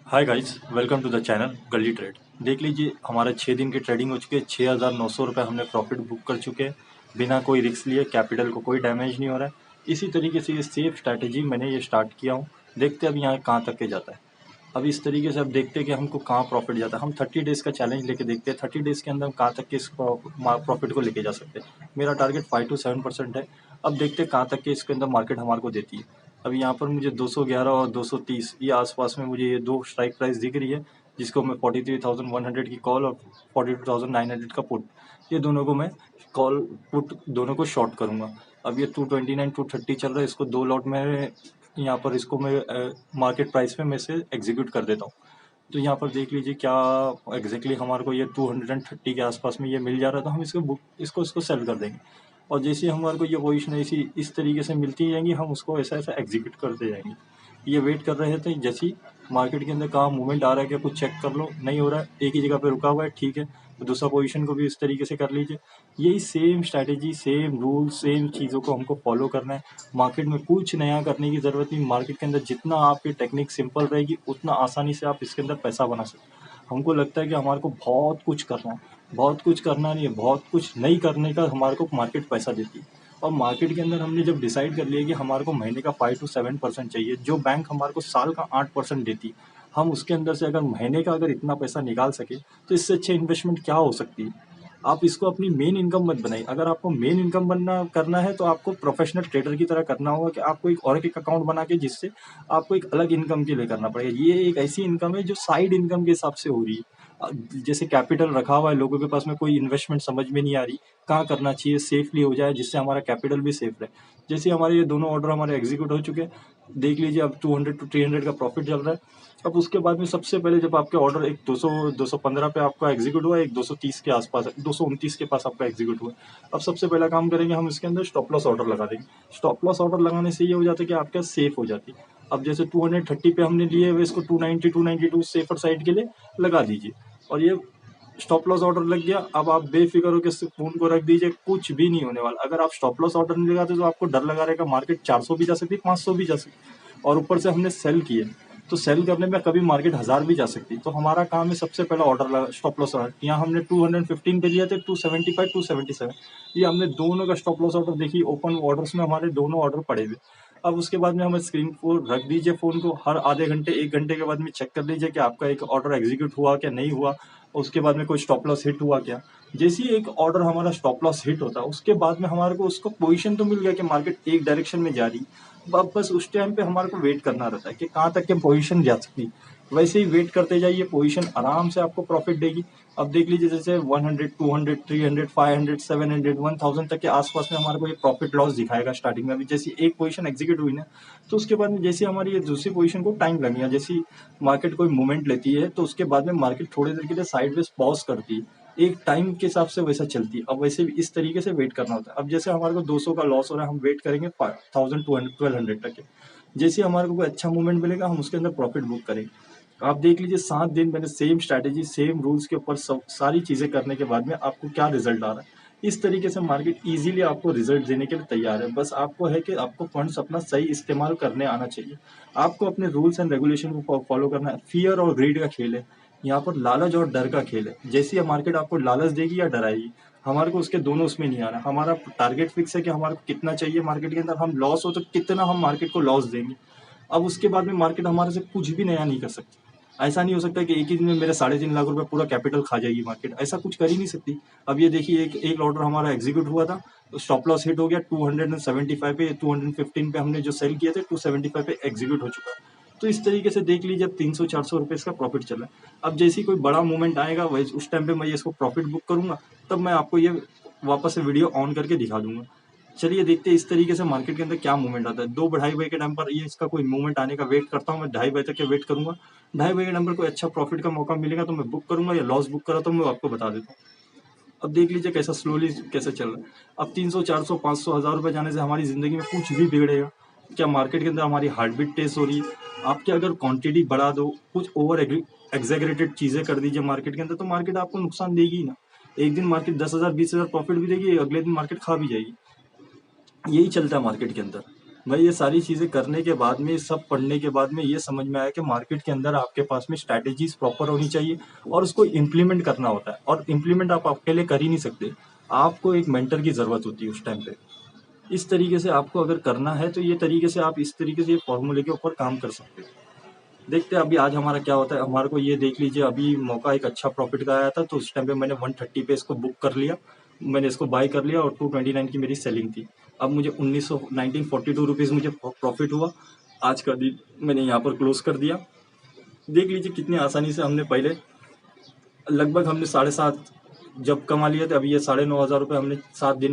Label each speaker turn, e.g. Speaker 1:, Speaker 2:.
Speaker 1: Hi guys, welcome to the channel Gali Trade. देख लीजिए, हमारा 6 दिन की ट्रेडिंग हो चुकी है। 6,900 रुपये हमने प्रॉफिट बुक कर चुके हैं बिना कोई रिस्क लिए। कैपिटल को कोई डैमेज नहीं हो रहा है। इसी तरीके से ये सेफ स्ट्रैटेजी मैंने ये स्टार्ट किया हूँ। देखते हैं अब यहाँ कहाँ तक के जाता है। अब इस तरीके से अब देखते हैं कि हमको कहाँ प्रॉफिट जाता है। हम 30 डेज़ का चैलेंज लेके देखते हैं 30 डेज़ के अंदर हम कहाँ तक के इस प्रॉफिट को लेके जा सकते हैं। मेरा टारगेट 5 to 7% है। अब देखते हैं कहाँ तक के इसके अंदर मार्केट हमारे को देती है। अब यहाँ पर मुझे 211 और 230 ये आसपास में मुझे ये दो स्ट्राइक प्राइस दिख रही है, जिसको मैं 43,100 की कॉल और 42,900 का पुट, ये दोनों को मैं कॉल पुट दोनों को शॉर्ट करूँगा। अब ये 229 230 चल रहा है, इसको 2 लॉट में यहाँ पर इसको मैं मार्केट प्राइस में से एग्जीक्यूट कर देता हूँ। तो यहाँ पर देख लीजिए क्या एग्जैक्टली हमारे को ये 230 के आसपास में ये मिल जा रहा है, तो हम इसको सेल कर देंगे। और जैसे हमारे को ये पोजीशन ऐसी इस तरीके से मिलती जाएंगी, हम उसको ऐसा ऐसा एग्जीक्यूट करते जाएंगे। ये वेट कर रहे थे जैसे ही मार्केट के अंदर कहाँ मूवमेंट आ रहा है, क्या कुछ चेक कर लो, नहीं हो रहा है, एक ही जगह पे रुका हुआ है, ठीक है, तो दूसरा पोजीशन को भी इस तरीके से कर लीजिए। यही same strategy, same rule, same चीज़ों को हमको फॉलो करना है। मार्केट में कुछ नया करने की ज़रूरत नहीं। मार्केट के अंदर जितना आपकी टेक्निक सिंपल रहेगी, उतना आसानी से आप इसके अंदर पैसा बना सकते हैं। हमको लगता है कि हमारे को बहुत कुछ करना है, बहुत कुछ करना नहीं है, बहुत कुछ नहीं करने का हमारे को मार्केट पैसा देती है। और मार्केट के अंदर हमने जब डिसाइड कर लिया कि हमारे को महीने का 5 to 7% चाहिए, जो बैंक हमारे को साल का 8% देती, हम उसके अंदर से अगर महीने का अगर इतना पैसा निकाल सके, तो इससे अच्छी इन्वेस्टमेंट क्या हो सकती है। आप इसको अपनी मेन इनकम मत बनाइए। अगर आपको मेन इनकम बनना करना है, तो आपको प्रोफेशनल ट्रेडर की तरह करना होगा कि आपको एक और एक अकाउंट बना के, जिससे आपको एक अलग इनकम के लिए करना पड़ेगा। ये एक ऐसी इनकम है जो साइड इनकम के हिसाब से हो रही है। जैसे कैपिटल रखा हुआ है लोगों के पास में, कोई इन्वेस्टमेंट समझ में नहीं आ रही, कहाँ करना चाहिए, सेफली हो जाए, जिससे हमारा कैपिटल भी सेफ रहे। जैसे हमारे ये दोनों ऑर्डर हमारे एग्जीक्यूट हो चुके हैं, देख लीजिए अब 200 to 300 का प्रॉफिट चल रहा है। अब उसके बाद में सबसे पहले जब आपके ऑर्डर एक 215 पे आपका एग्जीक्यूट हुआ, एक 230 के आसपास, 229 के पास आपका एग्जीक्यूट हुआ। अब सबसे पहला काम करेंगे, हम इसके अंदर स्टॉप लॉस ऑर्डर लगा देंगे। स्टॉप लॉस ऑर्डर लगाने से ये हो जाता है कि आपका सेफ हो जाती है। अब जैसे 230 पे हमने लिए हुए, इसको 290 292 सेफर साइड के लिए लगा दीजिए। और ये स्टॉप लॉस ऑर्डर लग गया। अब आप बेफिक्र होकर फोन को रख दीजिए, कुछ भी नहीं होने वाला। अगर आप स्टॉप लॉस ऑर्डर नहीं लगाते, तो आपको डर लगा रहेगा मार्केट 400 भी जा सकती है, 500 भी जा सकती, और ऊपर से हमने सेल किए, तो सेल करने में कभी मार्केट 1000 भी जा सकती। तो हमारा काम है सबसे पहला ऑर्डर स्टॉप लॉस ऑर्डर। यहाँ हमने 215 पे लिया थे, 275 277, ये हमने दोनों का स्टॉप लॉस ऑर्डर देखी। ओपन ऑर्डर्स में हमारे दोनों ऑर्डर पड़े हुए। अब उसके बाद में हमें स्क्रीन को रख दीजिए, फोन को हर आधे घंटे 1 घंटे के बाद में चेक कर लीजिए कि आपका एक ऑर्डर एग्जीक्यूट हुआ क्या, नहीं हुआ। उसके बाद में कोई स्टॉप लॉस हिट हुआ क्या। जैसे ही एक ऑर्डर हमारा स्टॉप लॉस हिट होता है, उसके बाद में हमारे को उसको पोजीशन तो मिल गया कि मार्केट एक डायरेक्शन में जा रही। अब बस उस टाइम पे हमारे को वेट करना रहता है कि कहाँ तक के पोजीशन जा सकती। वैसे ही वेट करते जाइए, पोजीशन आराम से आपको प्रॉफिट देगी। अब देख लीजिए जैसे 100 200 300 500 700 1000 तक के आसपास में हमारे को ये प्रॉफिट लॉस दिखाएगा स्टार्टिंग में। अभी जैसी एक पोजीशन एग्जीक्यूट हुई ना, तो उसके बाद में जैसे हमारी ये दूसरी पोजीशन को टाइम लगेगा, जैसी मार्केट कोई मूवमेंट लेती है, तो उसके बाद में मार्केट थोड़ी देर के लिए साइडवेज पॉज करती है, एक टाइम के हिसाब से वैसा चलती है। अब वैसे भी इस तरीके से वेट करना होता है। अब जैसे हमारे को 200 का लॉस हो रहा है, हम वेट करेंगे 1200 1200 तक के। जैसे हमारे को कोई अच्छा मूवमेंट मिलेगा, हम उसके अंदर प्रॉफिट बुक करेंगे। आप देख लीजिए 7 दिन मैंने सेम स्ट्रैटेजी, सेम रूल्स के ऊपर सब सारी चीज़ें करने के बाद में आपको क्या रिजल्ट आ रहा है। इस तरीके से मार्केट इजीली आपको रिजल्ट देने के लिए तैयार है। बस आपको है कि आपको फंड्स अपना सही इस्तेमाल करने आना चाहिए। आपको अपने रूल्स एंड रेगुलेशन को फॉलो करना है। फियर और ग्रीड का खेल है, यहाँ पर लालच और डर का खेल है। जैसी मार्केट आपको लालच देगी या डराएगी, हमारे को उसके दोनों उसमें नहीं आना। हमारा टारगेट फिक्स है कि हमारे को कितना चाहिए मार्केट के अंदर, हम लॉस हो तो कितना हम मार्केट को लॉस देंगे। अब उसके बाद में मार्केट हमारे से कुछ भी नया नहीं कर सकती। ऐसा नहीं हो सकता कि एक ही दिन में मेरे 3.5 लाख रुपए पूरा कैपिटल खा जाएगी मार्केट, ऐसा कुछ कर ही नहीं सकती। अब ये देखिए एक एक ऑर्डर हमारा एग्जीक्यूट हुआ था, तो स्टॉप लॉस हिट हो गया 275 पे, 215 पे हमने जो सेल किए थे 275 पे एग्जीक्यूट हो चुका। तो इस तरीके से देख लीजिए अब 300-400 रुपये इसका प्रॉफिट चल रहा है। अब जैसे ही कोई बड़ा मूवमेंट आएगा, वैसे उस टाइम पे मैं इसको प्रॉफिट बुक करूंगा, तब मैं आपको ये वापस से वीडियो ऑन करके दिखा दूंगा। चलिए देखते हैं इस तरीके से मार्केट के अंदर क्या मूवमेंट आता है। 2 2:30 बजे के टाइम पर ये इसका कोई मूवमेंट आने का वेट करता हूँ मैं, 2:30 बजे तक के वेट करूंगा। 2:30 बजे के टाइम पर कोई अच्छा प्रॉफिट का मौका मिलेगा तो मैं बुक करूंगा, या लॉस बुक करा तो मैं आपको बता देता हूँ। अब देख लीजिए कैसा स्लोली कैसे चल रहा है। अब 300 400 500 1000 रुपये जाने से हमारी जिंदगी में कुछ भी बिगड़ेगा क्या? मार्केट के अंदर हमारी हार्ट बीट तेज हो रही है। आपके अगर क्वांटिटी बढ़ा दो, कुछ ओवर एग्जेगरेटेड चीजें कर दीजिए मार्केट के अंदर, तो मार्केट आपको नुकसान देगी ही ना। एक दिन मार्केट 10,000 20,000 प्रॉफिट भी देगी, अगले दिन मार्केट खा भी जाएगी। यही चलता है मार्केट के अंदर। भाई ये सारी चीज़ें करने के बाद में, सब पढ़ने के बाद में ये समझ में आया कि मार्केट के अंदर आपके पास में स्ट्रैटेजीज प्रॉपर होनी चाहिए और उसको इम्प्लीमेंट करना होता है। और इम्प्लीमेंट आप अकेले कर ही नहीं सकते, आपको एक मेंटर की ज़रूरत होती है उस टाइम पे। इस तरीके से आपको अगर करना है तो ये तरीके से आप इस तरीके से फॉर्मूले के ऊपर काम कर सकते हो। देखते हैं अभी आज हमारा क्या होता है। हमारे को ये देख लीजिए, अभी मौका एक अच्छा प्रॉफिट का आया था तो उस टाइम पे मैंने 130 पे इसको बुक कर लिया, मैंने इसको बाय कर लिया और 229 की मेरी सेलिंग थी। अब मुझे 1942 रुपीज़ मुझे प्रॉफिट हुआ। आज का दिन मैंने यहाँ पर क्लोज कर दिया। देख लीजिए कितनी आसानी से हमने पहले लगभग हमने 7.5 जब कमा लिए थे, अभी ये 9,500 रुपये हमने 7 दिन